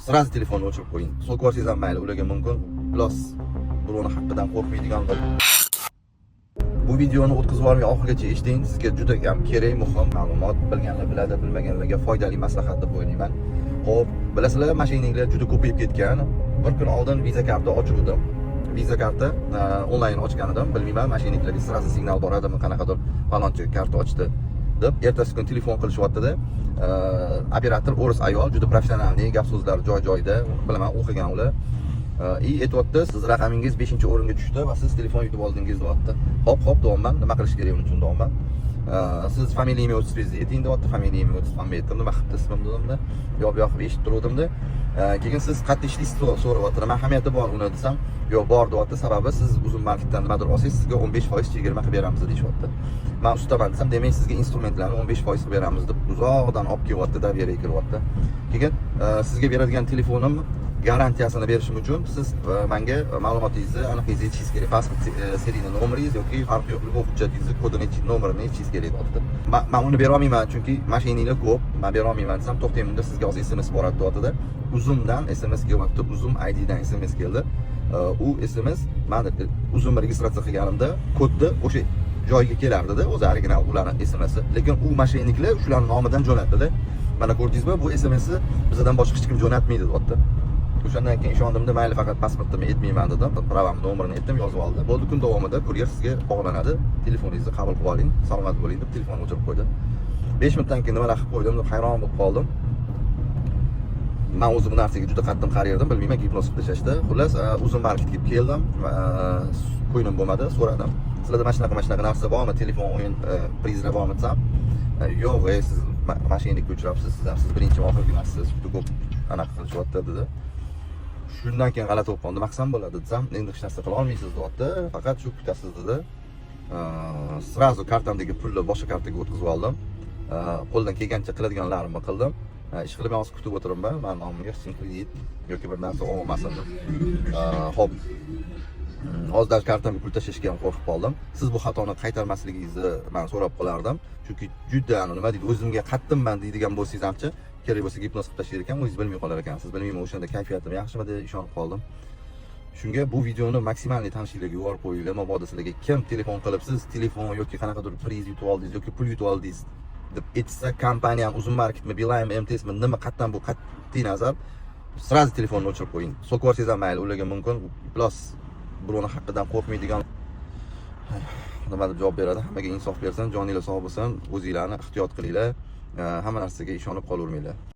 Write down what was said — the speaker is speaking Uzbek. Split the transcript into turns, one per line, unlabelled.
sразу telefonni o'chirib qo'ying. So'l ko'rsangiz ham mayli, ularga mumkin. Plus birovni haqqidan qo'rqmaydigan bir bu videoni o'tkazib yubormay oxirigacha eshiting. Sizga juda ham kerak, muhim ma'lumot, bilganlar biladi, bilmaganlarga foydali maslahat deb o'ylayman. Xo'p, bilasizlar, mashinanglar juda ko'payib ketgan. Bir kun oldin Visa kartni ochirdim. Visa kartni onlayn ochgan edim. Bilmayman, mashinanglarga sразу signal boradimi, qanaqadir falonchi karta ochdi deb. Ertasi kun telefon qilishyapti-da. Operator o'ris ayol, juda professionalniy, gap so'zlari joy-joyida. Bilaman, o'qigan ular. Aytyapti, siz raqamingiz 5-o'ringa tushdi va siz telefon yutib oldingiz deyapti. Hop deyapman, nima qilish kerak uning uchun deyapman. Siz familiyamni o'tsingizni ayting deyapti. Familiyamni o'tsin aytdim, nima qilibdi ismim dedimda. Yo'q eshitib turuvdimda. Keyin siz qayerda ishlaysiz so'rayapti. Nima ahamiyati bor uni desam, yo'q bor deyapti. Sababi siz uzun marketdan nimadir olsangiz, sizga 15% chegirma qilib beramiz deyishyapti. Men ustaman desam, demak sizga instrumentlarni 15% qilib beramiz deb uzoqdan olib kelyapti, daveriyaga kiryapti. Keyin sizga beradigan telefonim garantiyasini berishim uchun siz menga ma'lumotingizni aniqlashingiz kerak. Pasport seriyni nomeringiz yoki farqi yo'q, bu hujjatingizni kodini, nomerini aytishingiz kerak deyapti. Men uni bera olmayman, chunki mashinanglar ko'p. Men bera olmayman desam, to'xtang, bunda sizga hozir SMS boradi deyapti-da. Uzumdan SMS kelyapti, Uzum IDdan SMS keldi. U SMS men Uzumni registratsiya qilganimda kodni o'sha joyga kelardi-da, o'zi original ularning SMSi. Lekin u mashinniklar shularning nomidan jo'natdi-da. Mana ko'rdingizmi, bu SMSni bizdan boshqa hech kim jo'natmaydi deyapti. O'shandan keyin ishondimda, mayli faqat pasportimni aytmayman dedim. Pravamni nomerini aytdim, yozib oldi. Bo'ldi, kun davomida kuryer sizga bog'lanadi. Telefoningizni qabul qilib oling, salomat bo'ling deb telefonni o'chirib qo'ydi. 5 minutdan keyin nimalar qilib qo'ydim deb hayron bo'lib qoldim. Men o'zim bu narsaga juda qattiq qarayirdim, bilmayman, gipnoz qilib tashlashdi. Xullas, uzun marketga keldim, qo'ynim bo'lmadi, so'radim. Sizlarda mana shunaqa narsa bormi? Telefon o'yin prizlar bormi desam, yo'q, siz mashinaga ko'chiribsiz, siz birinchi oxirgi emassiz, juda ko'p anaqa qilishyapti dedi. Shundan keyin g'alati bo'lib qoldi. Nima qilsam bo'ladi desam, endi hech narsa qila olmaysiz deyapti. Faqat shu kutasiz dedi. Sразу kartamdagi pulni boshqa kartaga o'tkazib oldim. Qo'ldan kelgancha qiladiganlarimni qildim. Ish qilib hozir kutib o'tiribman. Men nomimga hech kredit yoki bir narsa olmasin deb. Xo'p. Hozir kartamga pul tashlashga ham qo'rqib qoldim. Siz bu xatoni qaytarmasligingizni men so'rab qolardim. Chunki juda nima deydi, o'zimga qattimman deydigan bo'lsangiz hamchi, kerak bo'lsa gipnoz qilib tashlar ekan, o'zingiz bilmay qolar ekansiz. Bilmayman, o'shanda kayfiyatim yaxshimi deb ishonib qoldim. Shunga bu videoni maksimalniy tanishlarga yuborib qo'yinglar. Mabodo sizlarga kim telefon qilib, siz telefon yoki qanaqadir priz yutib oldingiz yoki pul yutib oldingiz deb aytsa, kompaniyam Uzun marketmi, Beeline, MTSmi, nima qatdan bu qat'iy nazar, sразу telefonni o'chirib qo'ying. So'l ko'rsangiz ham mayli, ularga mumkin. Plus birovni haqqidan qo'rqmaydigan nima deb javob beradi. Hammaga insof bersin, joninglar sog' bo'lsin, o'zinglarni ehtiyot qilinglar. Hamma narsaga ishonib qolavermanglar.